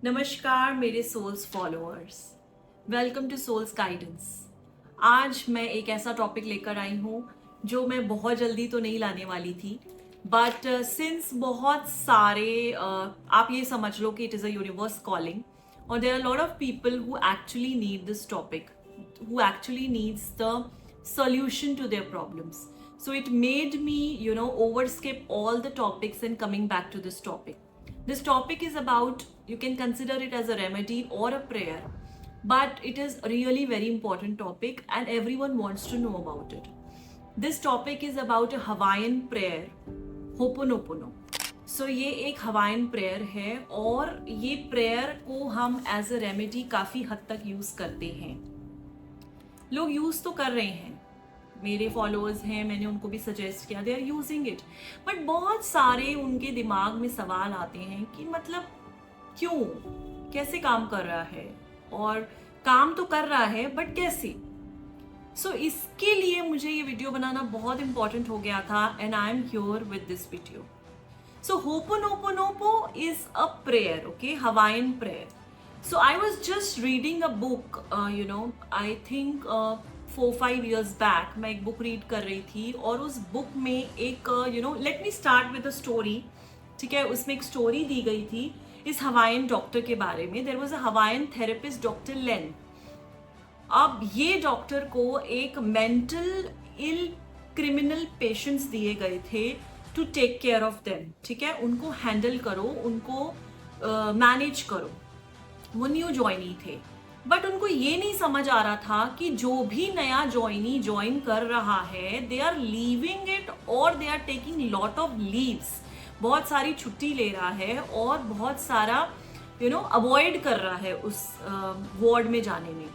नमस्कार मेरे souls followers, welcome to souls guidance. आज मैं एक ऐसा टॉपिक लेकर आई हूँ जो मैं बहुत जल्दी तो नहीं लाने वाली थी, बट सिंस बहुत सारे आप ये समझ लो कि it is a universe calling और there are lot of people who actually need this topic, who actually needs the solution to their problems. So it made me, overskip all the topics and coming back to this topic. This topic is about, you can consider it as a remedy or a prayer, but it is really very important topic and everyone wants to know about it. This topic is about a Hawaiian prayer, Ho'oponopono. सो ये एक Hawaiian prayer है और ये prayer को हम as a remedy काफ़ी हद तक यूज़ करते हैं। लोग यूज़ तो कर रहे हैं, मेरे फॉलोअर्स हैं, मैंने उनको भी सजेस्ट किया, they are using it, but बहुत सारे उनके दिमाग में सवाल आते हैं कि मतलब क्यों, कैसे काम कर रहा है, और काम तो कर रहा है बट कैसे। सो इसके लिए मुझे ये वीडियो बनाना बहुत इंपॉर्टेंट हो गया था and I am here with this video. So Ho'oponopono is a prayer, okay, Hawaiian prayer. So I was just reading a book, I think 4-5 years back. मैं एक बुक रीड कर रही थी और उस बुक में एक let me start with a story, ठीक है। उसमें एक स्टोरी दी गई थी इस हवाइयन डॉक्टर के बारे में। There was a Hawaiian therapist, Dr. Len. अब ये डॉक्टर को एक मेंटल इल क्रिमिनल पेशेंट्स दिए गए थे to take care of them, ठीक है, उनको हैंडल करो, उनको मैनेज करो। वो न्यू ज्वाइनी थे, बट उनको ये नहीं समझ आ रहा था कि जो भी नया ज्वाइनी ज्वाइन कर रहा है, दे आर लीविंग इट और they are taking lot of leaves, बहुत सारी छुट्टी ले रहा है और बहुत सारा अवॉइड कर रहा है उस वार्ड में जाने में।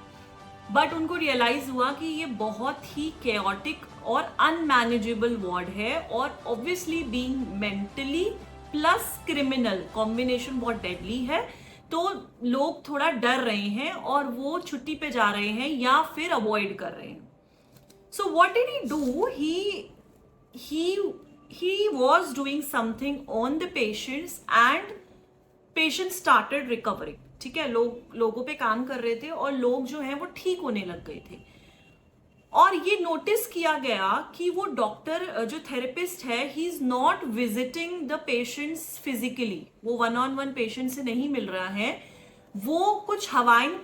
बट उनको रियलाइज हुआ कि ये बहुत ही केओटिक और अनमैनेजेबल वार्ड है और obviously being mentally plus criminal combination बहुत डेडली है, तो लोग थोड़ा डर रहे हैं और वो छुट्टी पे जा रहे हैं या फिर अवॉइड कर रहे हैं। So what did he do, he was doing something on the patients and patients started recovering, ठीक है। लोगों पे काम कर रहे थे और लोग जो हैं वो ठीक होने लग गए थे। और ये नोटिस किया गया कि वो डॉक्टर जो थेरेपिस्ट है, he is not visiting the patients physically, वो 1-on-1 पेशेंट से नहीं मिल रहा है, वो कुछ हवाइन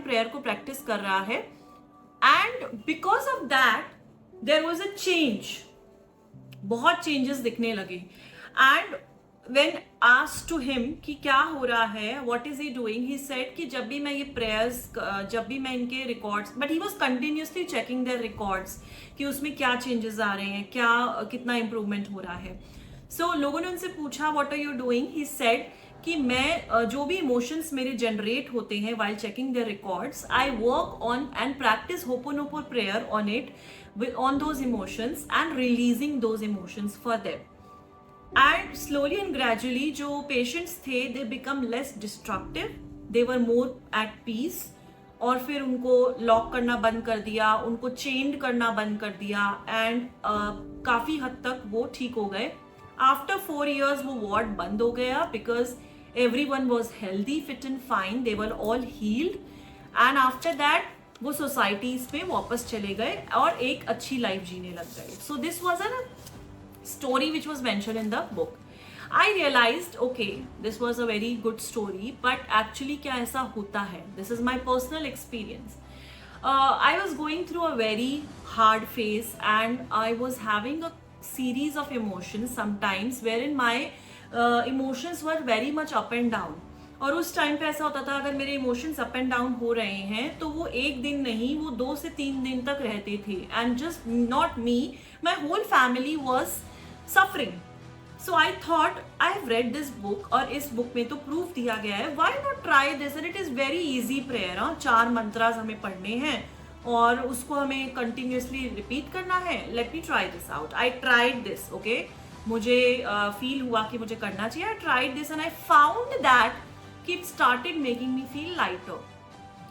प्रेयर को प्रैक्टिस कर रहा है। And because of that there was a change, बहुत चेंजेस दिखने लगे। And when asked to him कि क्या हो रहा है, what is he doing, he said कि जब भी मैं ये prayers, जब भी मैं इनके records, but he was continuously checking their records कि उसमें क्या changes आ रहे हैं, कितना improvement हो रहा है। So लोगों ने उनसे पूछा what are you doing, he said कि मैं जो भी emotions मेरे generate होते हैं while checking their records, I work on and practice Ho'oponopono prayer on it, on those emotions and releasing those emotions for them. And slowly and gradually जो patients थे, they become less destructive, they were more at peace, और फिर उनको lock करना बंद कर दिया, उनको चेंड करना बंद कर दिया एंड काफ़ी हद तक वो ठीक हो गए। आफ्टर 4 years वो वार्ड बंद हो गया because everyone was healthy, fit and fine, they were all healed, and after that वो सोसाइटीज में वापस चले गए और एक अच्छी लाइफ जीने लग गए। So this was a story which was mentioned in the book. I realized, okay, this was a very good story, but actually क्या ऐसा होता है? This is my personal experience. I was going through a very hard phase and I was having a series of emotions sometimes wherein my emotions were very much up and down. और उस time पे ऐसा होता था, अगर मेरे emotions up and down हो रहे हैं तो वो एक दिन नहीं, वो 2 से 3 दिन तक रहते थे। And just not me, my whole family was suffering. So I thought, I have read this book और इस बुक में तो प्रूफ दिया गया है, why not try this, and it is very easy prayer. 4 mantras हमें पढ़ने हैं और उसको हमें कंटिन्यूसली रिपीट करना है। Let me try this out. I tried this, okay, मुझे फील हुआ कि मुझे करना चाहिए। I tried this and I found that it started making me feel lighter.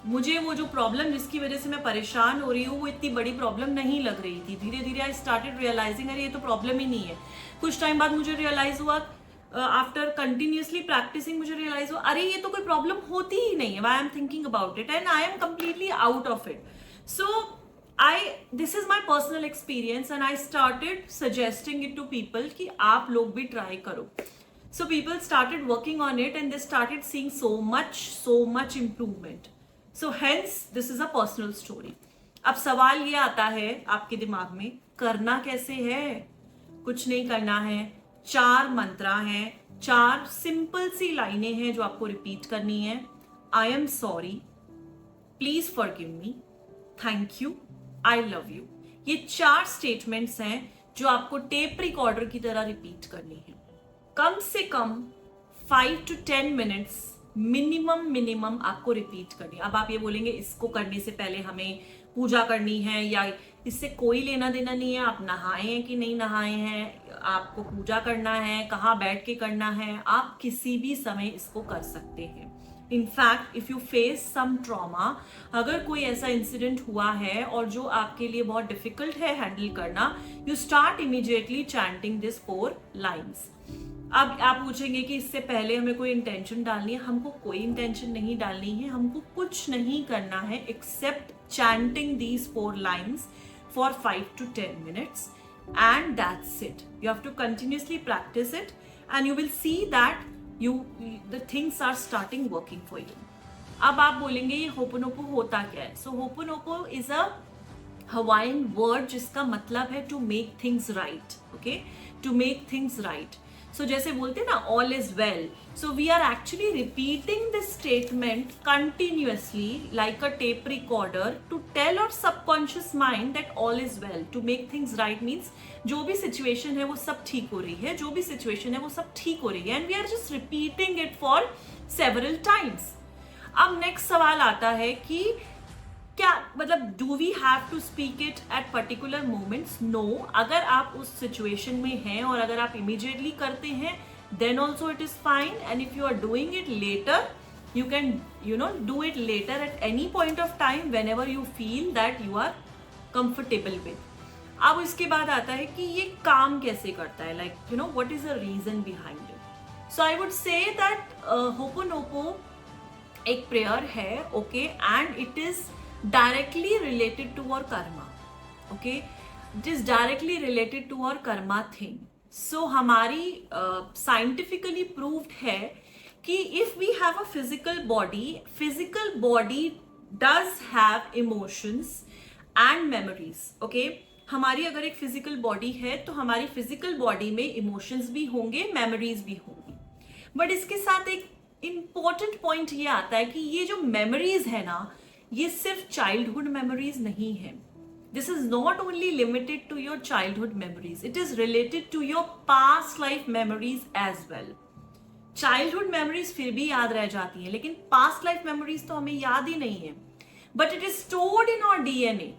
मुझे वो जो प्रॉब्लम जिसकी वजह से मैं परेशान हो रही हूँ वो इतनी बड़ी प्रॉब्लम नहीं लग रही थी। धीरे धीरे आई स्टार्टेड रियलाइजिंग, अरे ये तो प्रॉब्लम ही नहीं है। कुछ टाइम बाद मुझे रियलाइज हुआ आफ्टर कंटिन्यूसली प्रैक्टिसिंग मुझे रियलाइज हुआ, अरे ये तो कोई प्रॉब्लम होती ही नहीं है, why I am thinking about it and I am completely out of it. So this is my personal experience and I started suggesting it to people कि आप लोग भी try करो. So people started working on it and they started seeing so much improvement. So hence this is a personal story. अब सवाल ये आता है आपके दिमाग में, करना कैसे है? कुछ नहीं करना है, 4 मंत्रा हैं, 4 सिंपल सी लाइनें हैं जो आपको रिपीट करनी है. I am sorry, please forgive me, thank you, I love you. ये 4 स्टेटमेंट्स हैं जो आपको टेप रिकॉर्डर की तरह रिपीट करनी है. कम से कम 5 to 10 मिनट्स मिनिमम आपको रिपीट करनी है. अब आप ये बोलेंगे इसको करने से पहले हमें पूजा करनी है या इससे कोई लेना देना नहीं है, आप नहाए हैं कि नहीं नहाए हैं, आपको पूजा करना है, कहाँ बैठ के करना है, आप किसी भी समय इसको कर सकते हैं. In fact if you face some trauma, अगर कोई ऐसा इंसिडेंट हुआ है और जो आपके लिए बहुत डिफिकल्ट है हैंडल करना, you start immediately chanting this 4 lines. अब आप पूछेंगे कि इससे पहले हमें कोई इंटेंशन डालनी है. हमको कोई इंटेंशन नहीं डालनी है, हमको कुछ नहीं करना है except chanting these 4 lines for 5 to 10 minutes and that's it. You have to continuously practice it and you will see that the things are starting working for you. अब आप बोलेंगे ये होपोनोपो होता क्या है? So होपोनोपो is a Hawaiian word जिसका मतलब है to make things right. Okay, to make things right. So जैसे बोलते हैं ना all is well. So we are actually repeating this statement continuously like a tape recorder to tell our subconscious mind that all is well. To make things right means जो भी situation है वो सब ठीक हो रही है, जो भी situation है वो सब ठीक हो रही है, and we are just repeating it for several times. अब next सवाल आता है कि क्या मतलब do we have to speak it at particular moments? No. अगर आप उस सिचुएशन में हैं और अगर आप इमीडिएटली करते हैं then also it is fine, and if you are doing it later you can do it later at any point of time whenever you feel that you are comfortable with. अब इसके बाद आता है कि ये काम कैसे करता है, like what is the reason behind it. So I would say that होपोनोपो एक प्रेयर है, okay, and it is directly related to our karma. Okay, it is directly related to our karma thing. So हमारी scientifically proved है कि if we have a physical body does have emotions and memories. Okay, हमारी अगर एक physical body है तो हमारी physical body में emotions भी होंगे, memories भी होंगी. But इसके साथ एक important point ये आता है कि ये जो memories है ना, ये सिर्फ चाइल्डहुड मेमोरीज नहीं है. This is not only limited to your childhood memories, it is related to your past life memories as well. Childhood memories फिर भी याद रह जाती हैं, लेकिन पास्ट लाइफ मेमोरीज तो हमें याद ही नहीं है. But it is stored in our DNA.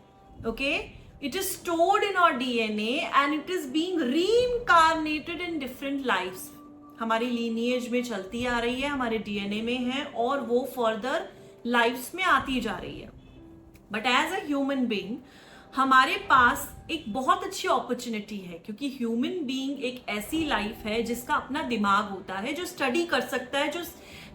Okay, it is stored in our DNA and it is being reincarnated in different lifes. हमारी लीनिएज में चलती आ रही है, हमारे डीएनए में है और वो फर्दर लाइफ्स में आती जा रही है. But as a human being हमारे पास एक बहुत अच्छी अपॉर्चुनिटी है, क्योंकि ह्यूमन बीइंग एक ऐसी लाइफ है जिसका अपना दिमाग होता है, जो स्टडी कर सकता है, जो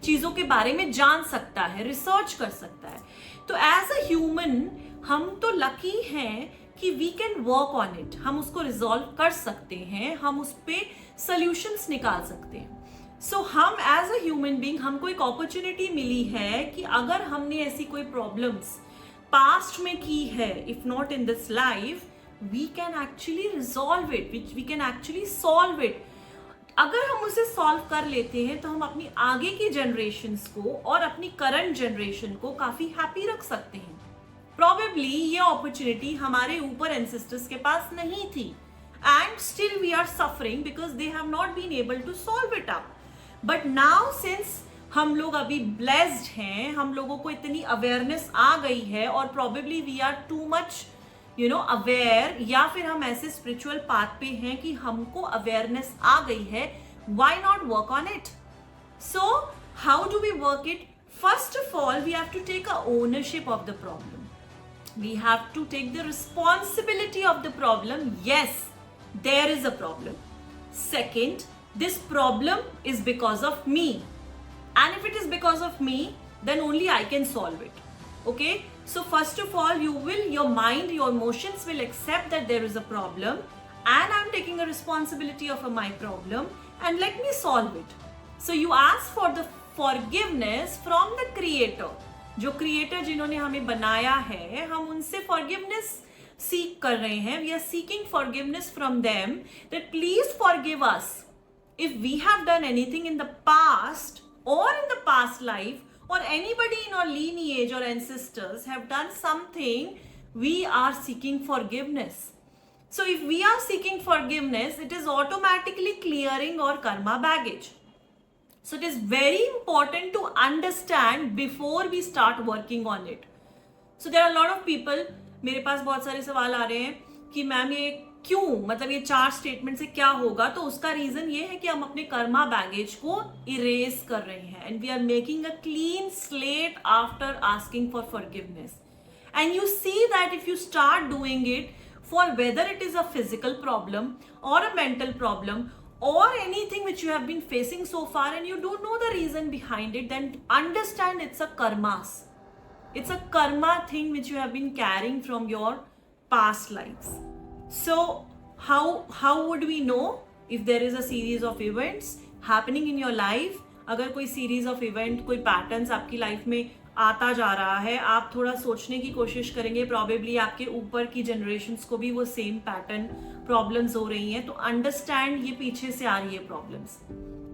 चीजों के बारे में जान सकता है, रिसर्च कर सकता है. तो एज अ ह्यूमन हम तो लकी हैं कि we can work on it. हम उसको रिजॉल्व कर सकते हैं, हम उस पर सोल्यूशंस निकाल सकते हैं. सो हम एज अ ह्यूमन बीइंग हमको एक अपॉर्चुनिटी मिली है कि अगर हमने ऐसी कोई प्रॉब्लम्स पास्ट में की है, if not in this life, we can actually resolve it, we can actually solve it. अगर हम उसे सॉल्व कर लेते हैं तो हम अपनी आगे की जनरेशन्स को और अपनी करंट जनरेशन को काफी हैप्पी रख सकते हैं. प्रोबेबली ये अपॉर्चुनिटी हमारे ऊपर एंसेस्टर्स के पास नहीं थी, and still we are suffering because they have not been able to solve it up. But now since हम लोग अभी ब्लेस्ड हैं, हम लोगों को इतनी अवेयरनेस आ गई है और probably we are too much aware, या फिर हम ऐसे स्पिरिचुअल पाथ पे हैं कि हमको अवेयरनेस आ गई है. Why not work on it? So how do we work it? First of all we have to take a ownership of the problem. We have to take the responsibility of the problem. Yes, there is a problem. Second, this problem is because of me, and if it is because of me, then only I can solve it. Okay, so first of all, your mind, your emotions will accept that there is a problem and I'm taking a responsibility of my problem, and let me solve it. So you ask for the forgiveness from the creator. जो creator जिन्होंने हमें बनाया है, हम उनसे forgiveness सीख कर रहे हैं. We are seeking forgiveness from them that please forgive us if we have done anything in the past or in the past life, or anybody in our lineage or ancestors have done something, we are seeking forgiveness. So if we are seeking forgiveness, it is automatically clearing our karma baggage. So it is very important to understand before we start working on it. So there are a lot of people, मेरे पास बहुत सारे सवाल आ रहे हैं कि ma'am ये क्यों, मतलब ये 4 स्टेटमेंट से क्या होगा. तो उसका रीजन ये है कि हम अपने कर्मा बैगेज को इरेज कर रहे हैं, and we are making a clean slate after asking for forgiveness. And you see that if you start doing it for whether it is a physical problem और a mental problem or anything which you have been facing so far and you don't know the reason behind it, then understand it's a karmas. It's a karma thing which you have been carrying from your past lives. So how would we know if there is a series of events happening in your life? अगर कोई series of event, कोई patterns आपकी life में आता जा रहा है, आप थोड़ा सोचने की कोशिश करेंगे, प्रॉबेबली आपके ऊपर की जनरेशन्स को भी वो सेम पैटर्न प्रॉब्लम्स हो रही हैं, तो अंडरस्टैंड ये पीछे से आ रही है प्रॉब्लम्स.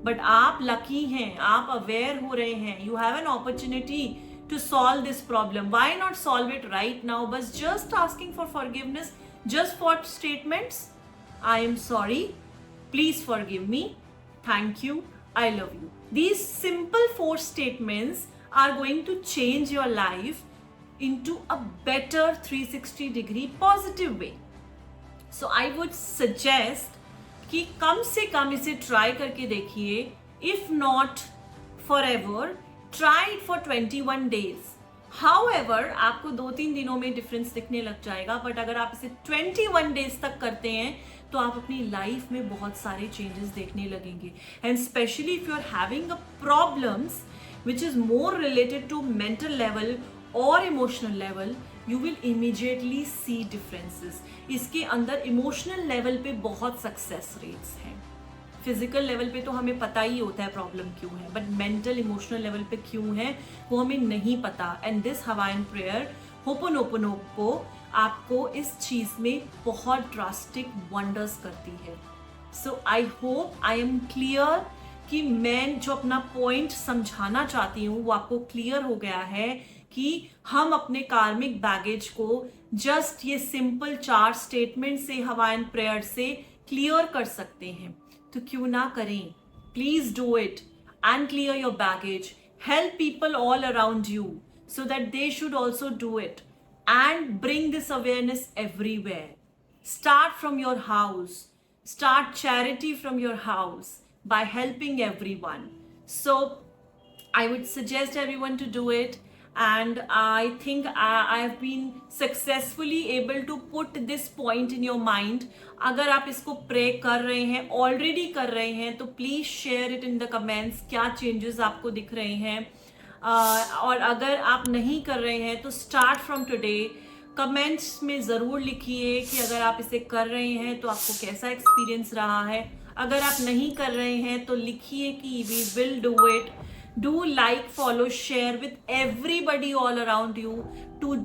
बट आप लकी हैं, आप अवेयर हो रहे हैं, you have an opportunity to solve this problem. Why not solve it right now? बस just asking for forgiveness, just for statements. I am sorry, please forgive me, thank you, I love you. These simple 4 statements are going to change your life into a better 360-degree positive way. So I would suggest कि कम से कम इसे try करके देखिए. If not forever, try it for 21 days. However, आपको 2-3 दिनों में difference दिखने लग जाएगा, बट अगर आप इसे 21 डेज तक करते हैं तो आप अपनी लाइफ में बहुत सारे चेंजेस देखने लगेंगे. And specially if you are having a problems which is more related to mental level और emotional level, you will immediately see differences. इसके अंदर इमोशनल लेवल पे बहुत सक्सेस रेट्स हैं. फिजिकल लेवल पे तो हमें पता ही होता है प्रॉब्लम क्यों है, बट मेंटल इमोशनल लेवल पे क्यों है वो हमें नहीं पता. And this Hawaiian prayer ho'oponopono आपको इस चीज में बहुत ड्रास्टिक वंडर्स करती है. So I hope I am clear कि मैं जो अपना पॉइंट समझाना चाहती हूँ वो आपको क्लियर हो गया है कि हम अपने कार्मिक बैगेज को जस्ट ये सिंपल 4 स्टेटमेंट से, हवाईन प्रेयर से क्लियर कर सकते हैं. तो क्यों ना करें? Please do it and clear your baggage. Help people all around you so that they should also do it, and bring this awareness everywhere. Start from your house. Start charity from your house by helping everyone. So I would suggest everyone to do it, and I think I have been successfully able to put this point in your mind. अगर आप इसको pray कर रहे हैं, already कर रहे हैं, तो please share it in the comments. क्या चेंजेस आपको दिख रहे हैं? और अगर आप नहीं कर रहे हैं तो स्टार्ट फ्रॉम टुडे. कमेंट्स में ज़रूर लिखिए कि अगर आप इसे कर रहे हैं तो आपको कैसा एक्सपीरियंस रहा है. अगर आप नहीं कर रहे हैं तो लिखिए कि we will do it. Do like, follow, share with everybody all around you to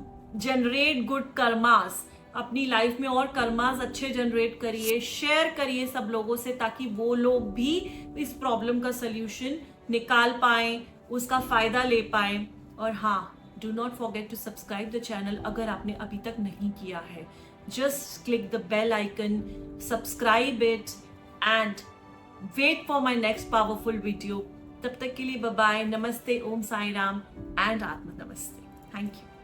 generate good karmas. अपनी लाइफ में और कर्मास अच्छे जनरेट करिए, शेयर करिए सब लोगों से, ताकि वो लोग भी इस प्रॉब्लम का सल्यूशन निकाल पाएं, उसका फायदा ले पाएं. और हाँ, do not forget to subscribe the channel अगर आपने अभी तक नहीं किया है. Just click the bell icon, subscribe it and wait for my next powerful video. तब तक के लिए बाय बाय, नमस्ते, ओम साई राम एंड आत्म नमस्ते. Thank you.